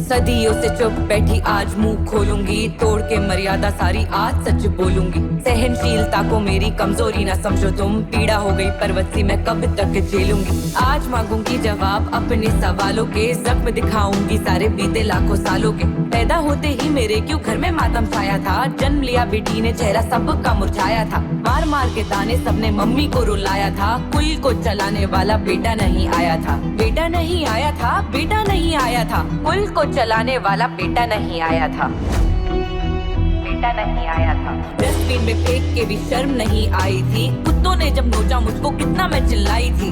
सदियों से चुप बैठी आज मुंह खोलूंगी, तोड़ के मर्यादा सारी आज सच बोलूंगी। सहनशीलता को मेरी कमजोरी ना समझो तुम, पीड़ा हो गई पर्वत सी मैं कब तक झेलूंगी। आज मांगूंगी जवाब अपने सवालों के, जख्म दिखाऊंगी सारे बीते लाखों सालों के। पैदा होते ही मेरे क्यों घर में मातम छाया था, जन्म लिया बेटी ने चेहरा सबका मुरझाया था। मार मार के दाने सबने मम्मी को रुलाया था, कुल को चलाने वाला बेटा नहीं आया था। बेटा नहीं आया था, बेटा नहीं आया था, कुल को चलाने वाला बेटा नहीं आया था। बेटा नहीं आया था। डस्टबिन में फेंक के भी शर्म नहीं आई थी, कुत्तों ने जब नोचा मुझको कितना मैं चिल्लाई थी।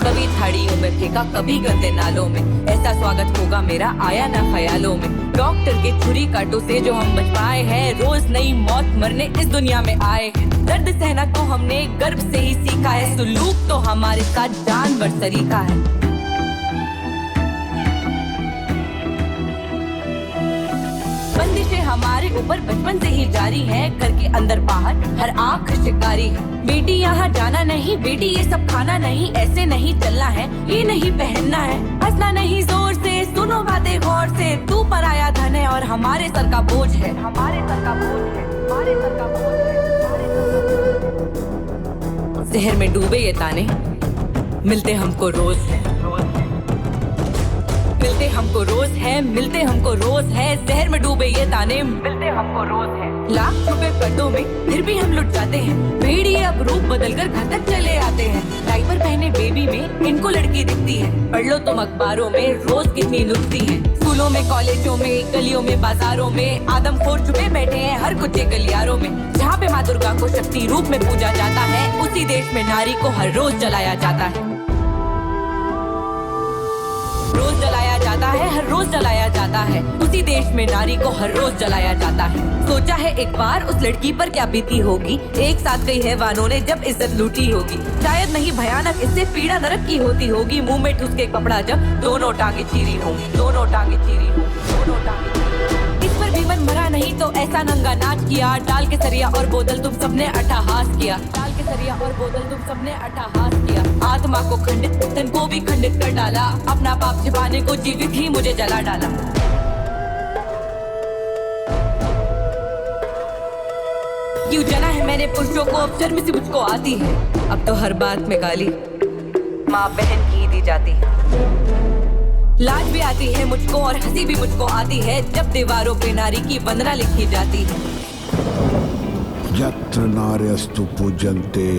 कभी थाड़ियों में फेंका कभी गंदे नालों में, ऐसा स्वागत होगा मेरा आया ना ख्यालों में। डॉक्टर के छुरी कांटों से जो हम बच पाए हैं, रोज नई मौत मरने इस दुनिया में आए हैं। दर्द सहना तो हमने गर्भ से ही सीखा है, सुलूक तो हमारे साथ जानवर सरीखा है। बंदिशें हमारे ऊपर बचपन से ही जारी है, घर के अंदर बाहर हर आंख शिकारी है। बेटी यहाँ जाना नहीं, बेटी ये सब खाना नहीं, ऐसे नहीं चलना है, ये नहीं पहनना है। हंसना नहीं जोर से, सुनो बातें गौर से, तू पराया धन है और हमारे सर का बोझ है। हमारे सर का बोझ है, हमारे सर का बोझ है, हमारे सर का बोझ है। जहर में डूबे ये ताने मिलते हमको रोज है, मिलते हमको रोज है, मिलते हमको रोज है। जहर में डूबे ये ताने मिलते हमको रोज है। लाख रुपए पर्दों में फिर भी हम लुट जाते हैं, भेड़िए अब रूप बदलकर घर तक चले आते हैं। डायपर पहने बेबी में इनको लड़की दिखती है, पढ़ लो तुम अखबारों में रोज कितनी नुकती है। स्कूलों में, कॉलेजों में, गलियों में, बाजारों में आदमखोर छुपे बैठे हैं हर कुछ गलियारों में। जहाँ पे माँ दुर्गा को शक्ति रूप में पूजा जाता है, उसी देश में नारी को हर रोज जलाया जाता है। रोज जलाया जाता है, हर रोज जलाया जाता है, उसी देश में नारी को हर रोज जलाया जाता है। सोचा है एक बार उस लड़की पर क्या बीती होगी, एक साथ कई हैवानों ने जब इज्जत लूटी होगी। शायद नहीं भयानक इससे पीड़ा नरक की होती होगी, मुंह में ठुस के कपड़ा जब दोनों टांगे चीरी होंगी, दोनों टांगे चीरी होंगी, दोनों टांगे चीरी। इस पर भी मन मरा नहीं तो ऐसा नंगा नाच किया, डाल के सरिया और बोतल तुम सबने अट्टहास किया। डाल के सरिया और बोतल तुम सबने अट्टहास किया। आत्मा को खंडित, तन को भी खंडित कर डाला, अपना पाप छिपाने को जीवित ही मुझे जला डाला। क्यों जना है मैंने पुरुषों को, अब शर्म सी मुझको आती है। अब तो हर बात में गाली माँ बहन की दी जाती है। लाज भी आती है मुझको और हंसी भी मुझको आती है, जब दीवारों पे नारी की वंदना लिखी जाती है। यत्र नार्यस्तु पूजन्ते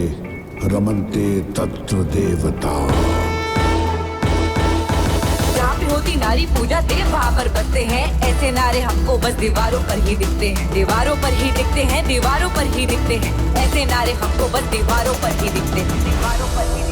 रमन्ते तत्र देवता। जहाँ पे होती नारी पूजा देव वहाँ पर बसते हैं, ऐसे नारे हमको बस दीवारों पर ही दिखते हैं, दीवारों पर ही दिखते हैं, दीवारों पर ही दिखते हैं। ऐसे नारे हमको बस दीवारों पर ही दिखते हैं, दीवारों पर ही।